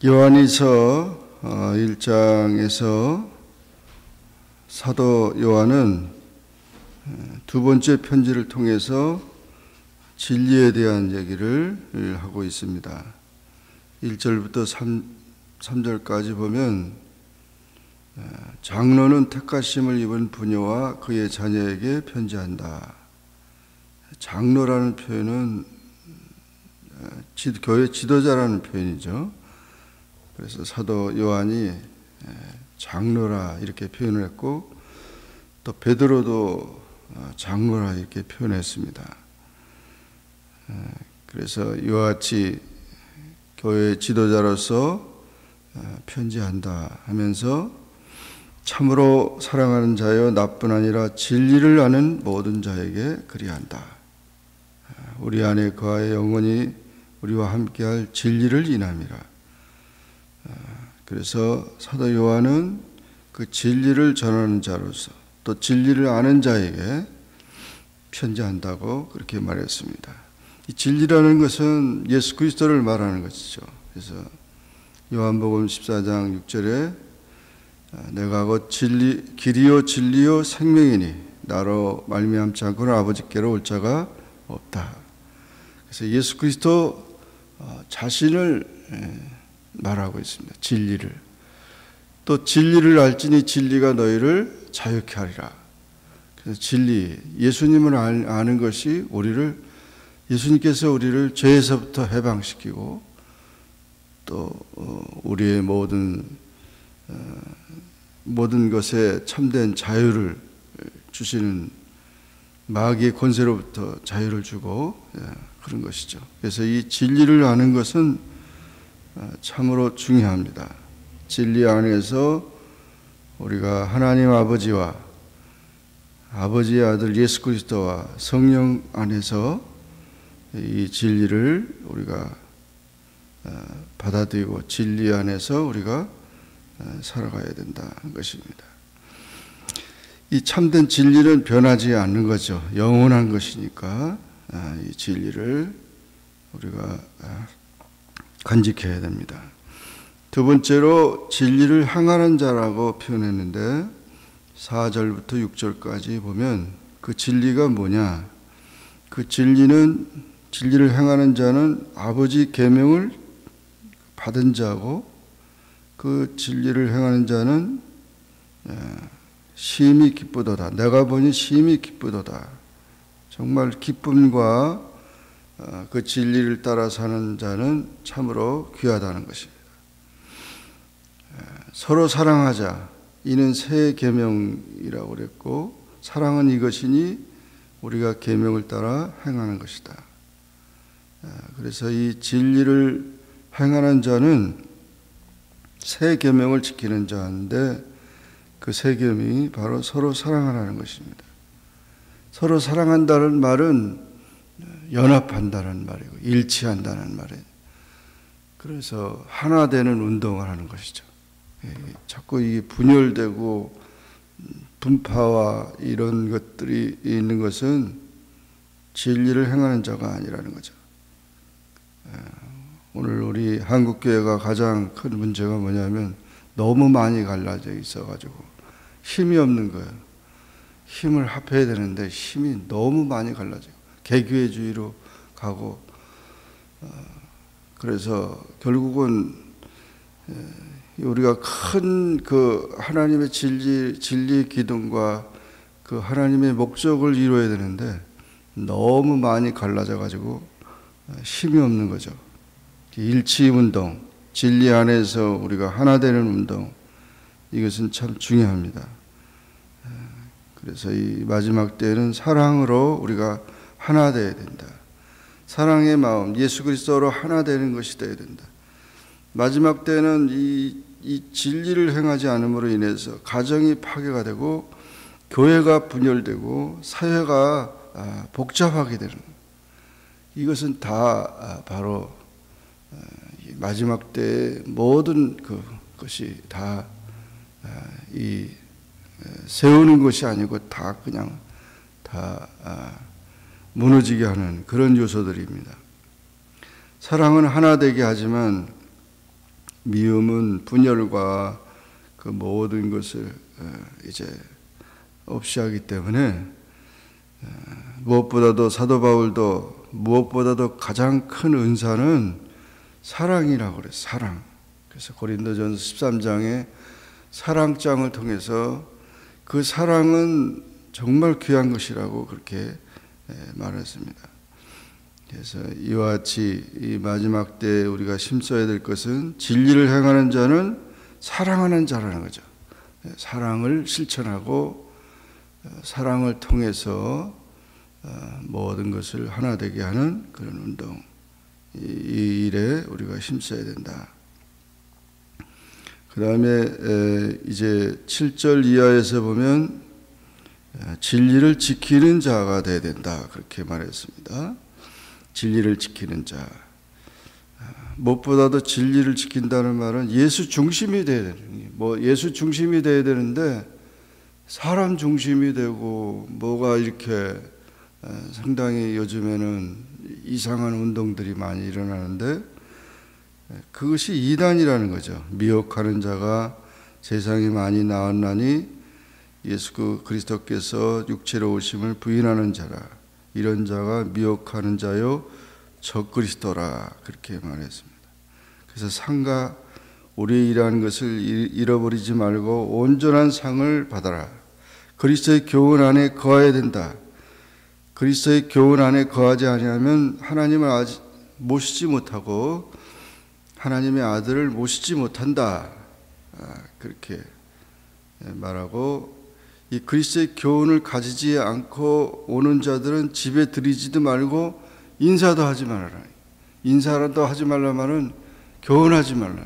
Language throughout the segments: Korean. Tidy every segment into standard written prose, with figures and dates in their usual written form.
요한일서 1장에서 사도 요한은 두 번째 편지를 통해서 진리에 대한 얘기를 하고 있습니다. 1절부터 3절까지 보면 장로는 택하심을 입은 부녀와 그의 자녀에게 편지한다. 장로라는 표현은 교회 지도자라는 표현이죠. 그래서 사도 요한이 장로라 이렇게 표현을 했고, 또 베드로도 장로라 이렇게 표현했습니다. 그래서 이와 같이 교회 지도자로서 편지한다 하면서 참으로 사랑하는 자여 나뿐 아니라 진리를 아는 모든 자에게 그리한다. 우리 안에 그와의 영원히 우리와 함께할 진리를 인함이라. 그래서 사도 요한은 그 진리를 전하는 자로서 또 진리를 아는 자에게 편지한다고 그렇게 말했습니다. 이 진리라는 것은 예수 그리스도를 말하는 것이죠. 그래서 요한복음 14장 6절에 내가 곧 길이요 진리요 생명이니 나로 말미암지 않고는 아버지께로 올 자가 없다. 그래서 예수 그리스도 자신을 말하고 있습니다. 진리를. 또 진리를 알지니 진리가 너희를 자유케 하리라. 그래서 진리, 예수님을 아는 것이 예수님께서 우리를 죄에서부터 해방시키고 또 우리의 모든 것에 참된 자유를 주시는 마귀의 권세로부터 자유를 주고 그런 것이죠. 그래서 이 진리를 아는 것은 참으로 중요합니다. 진리 안에서 우리가 하나님 아버지와 아버지의 아들 예수 그리스도와 성령 안에서 이 진리를 우리가 받아들이고 진리 안에서 우리가 살아가야 된다는 것입니다. 이 참된 진리는 변하지 않는 거죠. 영원한 것이니까 이 진리를 우리가 간직해야 됩니다. 두 번째로 진리를 향하는 자라고 표현했는데 4절부터 6절까지 보면 그 진리가 뭐냐? 그 진리를 향하는 자는 아버지 계명을 받은 자고, 그 진리를 행하는 자는 심히 기쁘도다. 내가 보니 심히 기쁘도다. 정말 기쁨과 그 진리를 따라 사는 자는 참으로 귀하다는 것입니다. 서로 사랑하자. 이는 새 계명이라고 그랬고, 사랑은 이것이니 우리가 계명을 따라 행하는 것이다. 그래서 이 진리를 행하는 자는 새 계명을 지키는 자인데, 그 새 계명이 바로 서로 사랑하라는 것입니다. 서로 사랑한다는 말은 연합한다는 말이고 일치한다는 말이에요. 그래서 하나 되는 운동을 하는 것이죠. 자꾸 이게 분열되고 분파와 이런 것들이 있는 것은 진리를 행하는 자가 아니라는 거죠. 오늘 우리 한국교회가 가장 큰 문제가 뭐냐면 너무 많이 갈라져 있어가지고 힘이 없는 거예요. 힘을 합해야 되는데 힘이 너무 많이 갈라져요. 개교회주의로 가고, 그래서 결국은 우리가 큰 그 하나님의 진리의 기둥과 그 하나님의 목적을 이루어야 되는데 너무 많이 갈라져 가지고 힘이 없는 거죠. 일치 운동, 진리 안에서 우리가 하나 되는 운동, 이것은 참 중요합니다. 그래서 이 마지막 때에는 사랑으로 우리가 하나 되어야 된다. 사랑의 마음, 예수 그리스도로 하나 되는 것이 되어야 된다. 마지막 때는 이 진리를 행하지 않음으로 인해서 가정이 파괴가 되고 교회가 분열되고 사회가 복잡하게 되는, 이것은 다 바로 마지막 때의 모든 것이 다 세우는 것이 아니고 다 그냥 다 무너지게 하는 그런 요소들입니다. 사랑은 하나 되게 하지만 미움은 분열과 그 모든 것을 이제 없이 하기 때문에 무엇보다도 사도 바울도 무엇보다도 가장 큰 은사는 사랑이라고 그래요. 사랑. 그래서 고린도전서 13장에 사랑장을 통해서 그 사랑은 정말 귀한 것이라고 그렇게 말했습니다. 그래서 이와 같이 이 마지막 때 우리가 심써야 될 것은 진리를 행하는 자는 사랑하는 자라는 거죠. 사랑을 실천하고 사랑을 통해서 모든 것을 하나 되게 하는 그런 운동, 이 일에 우리가 힘써야 된다. 그 다음에 이제 7절 이하에서 보면 진리를 지키는 자가 되어야 된다 그렇게 말했습니다. 진리를 지키는 자. 무엇보다도 진리를 지킨다는 말은 예수 중심이 되어야 되는, 예수 중심이 되어야 되는데 사람 중심이 되고 뭐가 이렇게 상당히 요즘에는 이상한 운동들이 많이 일어나는데 그것이 이단이라는 거죠. 미혹하는 자가 세상에 많이 나왔나니 예수 그리스도께서 육체로 오심을 부인하는 자라. 이런 자가 미혹하는 자요 적그리스도라 그렇게 말했습니다. 그래서 상과 우리의 일하는 것을 잃어버리지 말고 온전한 상을 받아라. 그리스도의 교훈 안에 거해야 된다. 그리스도의 교훈 안에 거하지 아니하면 하나님을 아직 모시지 못하고 하나님의 아들을 모시지 못한다. 그렇게 말하고 이 그리스도의 교훈을 가지지 않고 오는 자들은 집에 들이지도 말고 인사도 하지 말아라. 인사라도 하지 말라 말은 교훈하지 말라.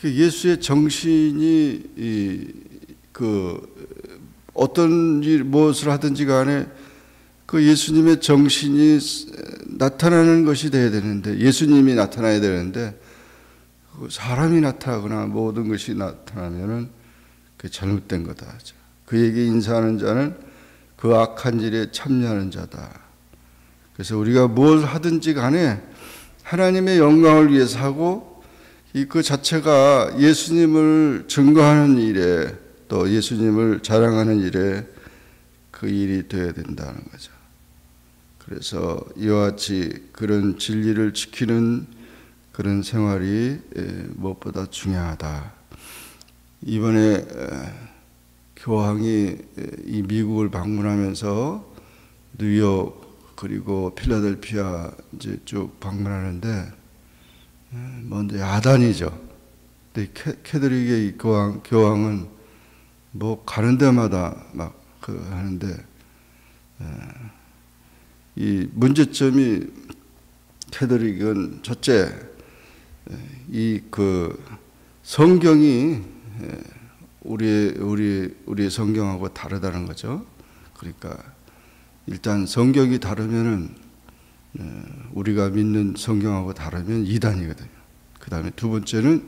예수의 정신이 어떤 무엇을 하든지 간에 그 예수님의 정신이 나타나는 것이 되어야 되는데 예수님이 나타나야 되는데 사람이 나타나거나 모든 것이 나타나면은 그게 잘못된 거다. 그에게 인사하는 자는 그 악한 일에 참여하는 자다. 그래서 우리가 뭘 하든지 간에 하나님의 영광을 위해서 하고 그 자체가 예수님을 증거하는 일에 또 예수님을 자랑하는 일에 그 일이 되어야 된다는 거죠. 그래서 이와 같이 그런 진리를 지키는 그런 생활이 무엇보다 중요하다. 이번에 교황이 이 미국을 방문하면서 뉴욕 그리고 필라델피아 이제 쭉 방문하는데 먼저 야단이죠. 근데 캐톨릭의 이 교황은 뭐 가는 데마다 막 하는데 이 문제점이 캐톨릭은 첫째 이 성경이 우리의 성경하고 다르다는 거죠. 그러니까 일단 성경이 다르면은 우리가 믿는 성경하고 다르면 이단이거든요. 그 다음에 두 번째는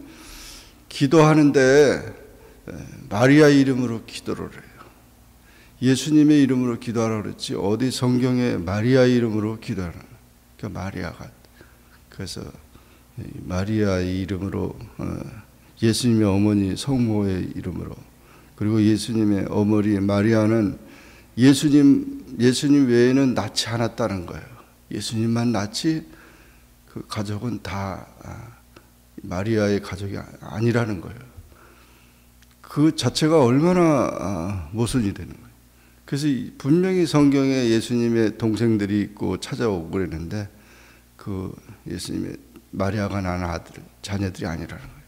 기도하는데 마리아 이름으로 기도를 해요. 예수님의 이름으로 기도하라 그랬지 어디 성경에 마리아 이름으로 기도하라. 그러니까 마리아가 그래서 마리아의 이름으로 예수님의 어머니 성모의 이름으로 그리고 예수님의 어머니 마리아는 예수님 외에는 낳지 않았다는 거예요. 예수님만 낳지 그 가족은 다 마리아의 가족이 아니라는 거예요. 그 자체가 얼마나 모순이 되는 거예요. 그래서 분명히 성경에 예수님의 동생들이 있고 찾아오고 그랬는데 그 예수님의 마리아가 낳은 자녀들이 아니라는 거예요.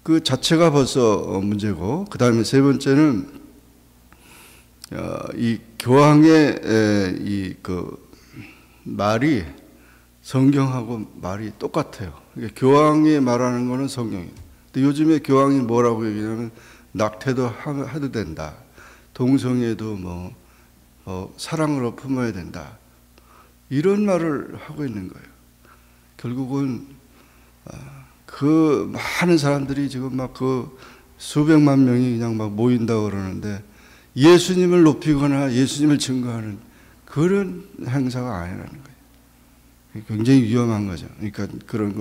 그 자체가 벌써 문제고 그 다음에 세 번째는 이 교황의 말이 성경하고 말이 똑같아요. 그러니까 교황이 말하는 거는 성경이에요. 근데 요즘에 교황이 뭐라고 얘기하냐면 낙태도 해도 된다. 동성애도 사랑으로 품어야 된다. 이런 말을 하고 있는 거예요. 결국은 그 많은 사람들이 지금 막 그 수백만 명이 그냥 막 모인다고 그러는데 예수님을 높이거나 예수님을 증거하는 그런 행사가 아니라는 거예요. 굉장히 위험한 거죠. 그러니까 그런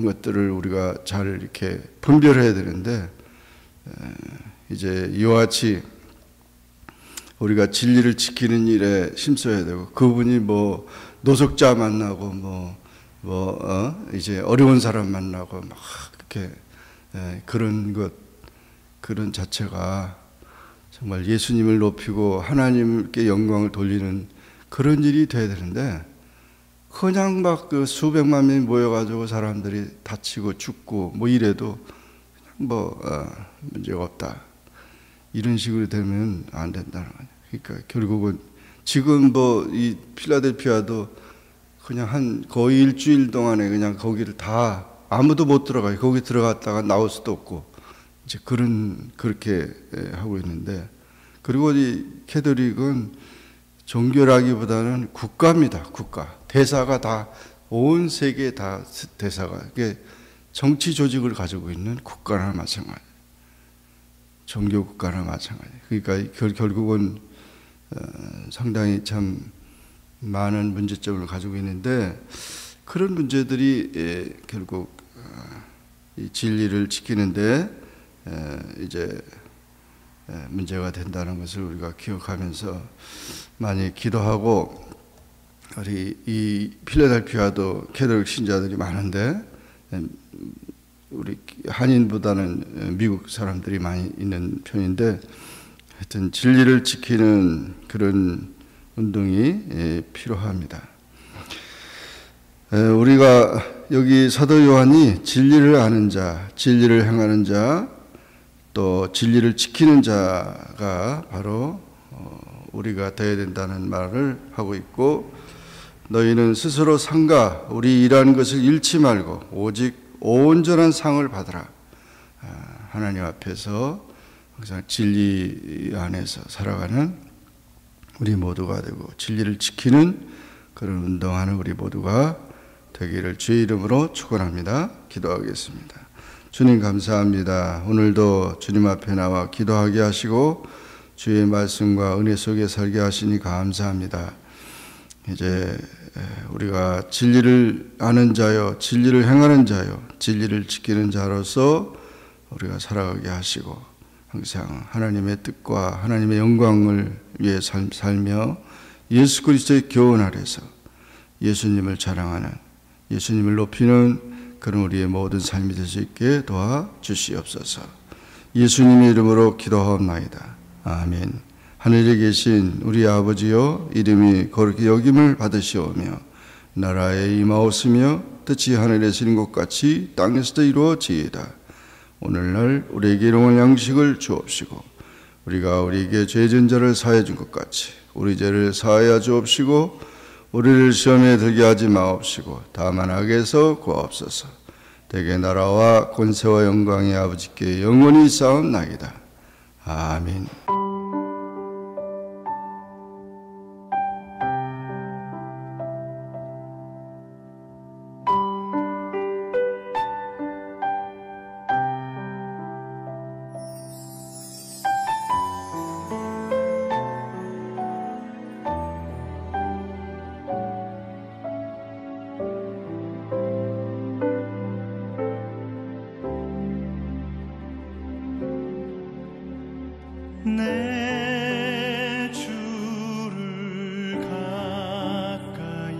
것들을 우리가 잘 이렇게 분별해야 되는데, 이제 이와 같이 우리가 진리를 지키는 일에 힘써야 되고, 그분이 뭐 노숙자 만나고 이제 어려운 사람 만나고 막 이렇게 그런 자체가 정말 예수님을 높이고 하나님께 영광을 돌리는 그런 일이 돼야 되는데, 그냥 막 그 수백만 명이 모여가지고 사람들이 다치고 죽고 뭐 이래도 문제가 없다, 이런 식으로 되면 안 된다는 거예요. 그러니까 결국은 지금 이 필라델피아도 그냥 거의 일주일 동안에 그냥 거기를 다 아무도 못 들어가요. 거기 들어갔다가 나올 수도 없고 이제 그렇게 하고 있는데, 그리고 이 캐톨릭은 종교라기보다는 국가입니다. 국가. 대사가 다 온 세계 다 대사가 이게 정치 조직을 가지고 있는 국가나 마찬가지. 종교 국가나 마찬가지. 그러니까 결국은 상당히 참 많은 문제점을 가지고 있는데, 그런 문제들이 결국 이 진리를 지키는데 이제 문제가 된다는 것을 우리가 기억하면서 많이 기도하고, 우리 이 필라델피아도 캐톨릭 신자들이 많은데 우리 한인보다는 미국 사람들이 많이 있는 편인데, 하여튼 진리를 지키는 그런 운동이 필요합니다. 우리가 여기 사도 요한이 진리를 아는 자, 진리를 행하는 자, 또 진리를 지키는 자가 바로 우리가 되어야 된다는 말을 하고 있고, 너희는 스스로 상가 우리 일하는 것을 잃지 말고 오직 온전한 상을 받으라. 하나님 앞에서 항상 진리 안에서 살아가는 우리 모두가 되고, 진리를 지키는 그런 운동하는 우리 모두가 되기를 주의 이름으로 축원합니다. 기도하겠습니다. 주님 감사합니다. 오늘도 주님 앞에 나와 기도하게 하시고 주의 말씀과 은혜 속에 살게 하시니 감사합니다. 이제 우리가 진리를 아는 자요, 진리를 행하는 자요, 진리를 지키는 자로서 우리가 살아가게 하시고, 항상 하나님의 뜻과 하나님의 영광을 위해 살며 예수 그리스도의 교훈 아래서 예수님을 자랑하는, 예수님을 높이는 그런 우리의 모든 삶이 될 수 있게 도와주시옵소서. 예수님의 이름으로 기도하옵나이다. 아멘. 하늘에 계신 우리 아버지여, 이름이 거룩히 여김을 받으시오며 나라에 임하옵으며 뜻이 하늘에서 이룬 것 같이 땅에서도 이루어지이다. 오늘날 우리에게 일용할 양식을 주옵시고, 우리가 우리에게 죄진 자를 사하여 준 것 같이 우리 죄를 사하여 주옵시고, 우리를 시험에 들게 하지 마옵시고 다만 악에서 구하옵소서. 대개 나라와 권세와 영광이 아버지께 영원히 쌓옵나이다. 아멘. 내 주를 가까이